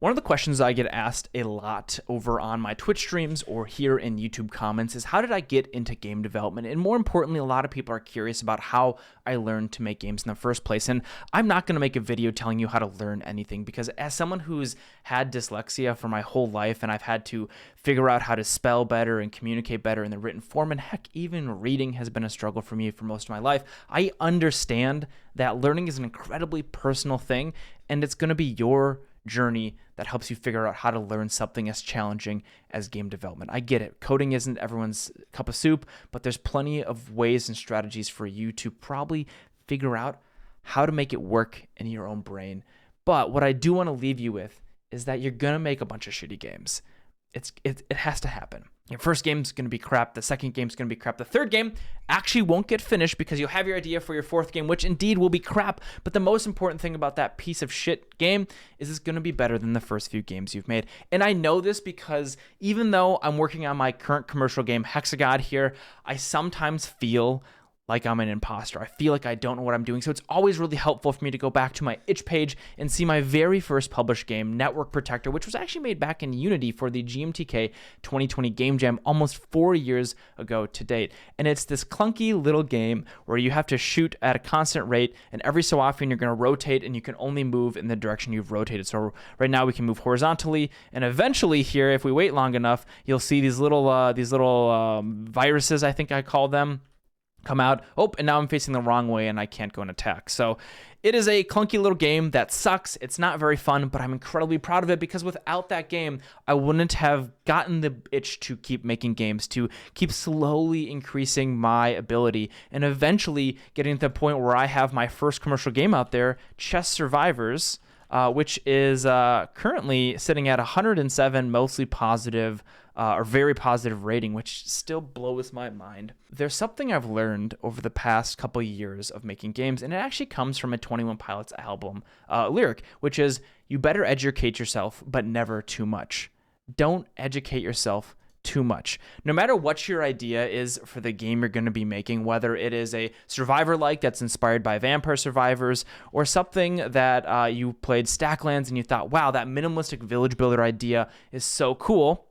One of the questions I get asked a lot over on my Twitch streams or here in YouTube comments is how did I get into game development? And more importantly, a lot of people are curious about how I learned to make games in the first place. And I'm not going to make a video telling you how to learn anything because as someone who's had dyslexia for my whole life and I've had to figure out how to spell better and communicate better in the written form, and heck, even reading has been a struggle for me for most of my life, I understand that learning is an incredibly personal thing and it's going to be your journey that helps you figure out how to learn something as challenging as game development. I get it. Coding isn't everyone's cup of soup, but there's plenty of ways and strategies for you to probably figure out how to make it work in your own brain. But what I do want to leave you with is that you're going to make a bunch of shitty games. It has to happen. Your first game's going to be crap. The second game's going to be crap. The third game actually won't get finished because you'll have your idea for your fourth game, which indeed will be crap. But the most important thing about that piece of shit game is it's going to be better than the first few games you've made. And I know this because even though I'm working on my current commercial game, Hexagod here, I sometimes feel like I'm an imposter. I feel like I don't know what I'm doing. So it's always really helpful for me to go back to my itch page and see my very first published game, Network Protector, which was actually made back in Unity for the GMTK 2020 Game Jam almost 4 years ago to date. And it's this clunky little game where you have to shoot at a constant rate, and every so often you're going to rotate, and you can only move in the direction you've rotated. So right now we can move horizontally, and eventually here, if we wait long enough, you'll see these little viruses, I think I call them, come out. Oh, and now I'm facing the wrong way and I can't go and attack. So it is a clunky little game that sucks. It's not very fun, but I'm incredibly proud of it because without that game, I wouldn't have gotten the itch to keep making games, to keep slowly increasing my ability and eventually getting to the point where I have my first commercial game out there, Chess Survivors, which is currently sitting at 107 mostly positive or very positive rating, which still blows my mind. There's something I've learned over the past couple years of making games, and it actually comes from a 21 Pilots album lyric, which is, you better educate yourself, but never too much. Don't educate yourself too much. No matter what your idea is for the game you're going to be making, whether it is a survivor-like that's inspired by Vampire Survivors, or something that you played Stacklands and you thought, wow, that minimalistic village builder idea is so cool.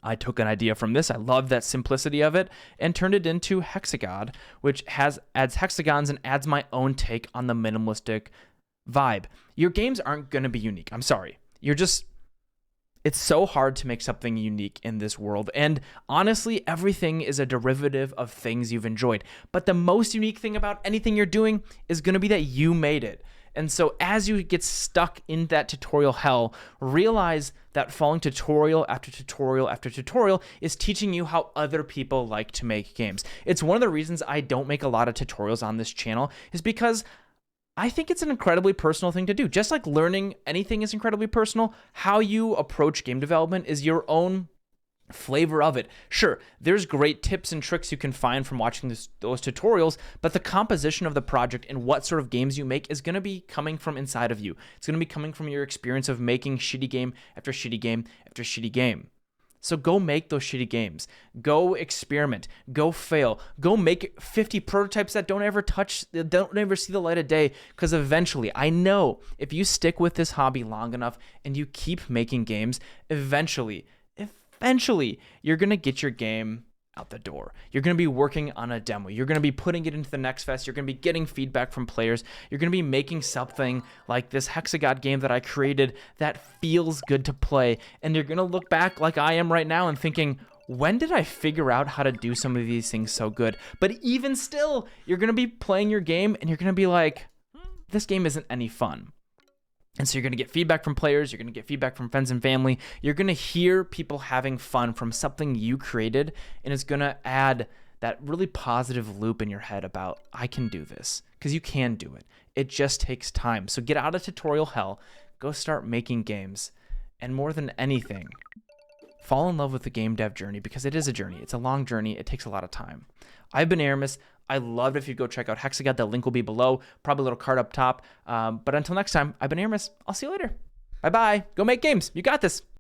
I took an idea from this. I love that simplicity of it and turned it into Hexagod, which adds hexagons and adds my own take on the minimalistic vibe. Your games aren't going to be unique. I'm sorry. It's so hard to make something unique in this world. And honestly, everything is a derivative of things you've enjoyed. But the most unique thing about anything you're doing is going to be that you made it. And so as you get stuck in that tutorial hell, realize that following tutorial after tutorial after tutorial is teaching you how other people like to make games. It's one of the reasons I don't make a lot of tutorials on this channel, is because I think it's an incredibly personal thing to do. Just like learning anything is incredibly personal, how you approach game development is your own flavor of it. Sure, there's great tips and tricks you can find from watching those tutorials, but the composition of the project and what sort of games you make is going to be coming from inside of you. It's going to be coming from your experience of making shitty game after shitty game after shitty game. So go make those shitty games. Go experiment. Go fail. Go make 50 prototypes that don't ever see the light of day, because eventually, I know if you stick with this hobby long enough and you keep making games, eventually, you're going to get your game out the door. You're going to be working on a demo. You're going to be putting it into the next fest. You're going to be getting feedback from players. You're going to be making something like this Hexagod game that I created that feels good to play. And you're going to look back like I am right now and thinking, when did I figure out how to do some of these things so good? But even still, you're going to be playing your game and you're going to be like, this game isn't any fun. And so you're going to get feedback from players, you're going to get feedback from friends and family, you're going to hear people having fun from something you created, and it's going to add that really positive loop in your head about, I can do this, because you can do it. It just takes time. So get out of tutorial hell, go start making games, and more than anything, fall in love with the game dev journey, because it is a journey. It's a long journey. It takes a lot of time. I've been Aarimous. I love it if you go check out Hexagod. The link will be below, probably a little card up top. But until next time, I've been Aarimous. I'll see you later. Bye-bye. Go make games. You got this.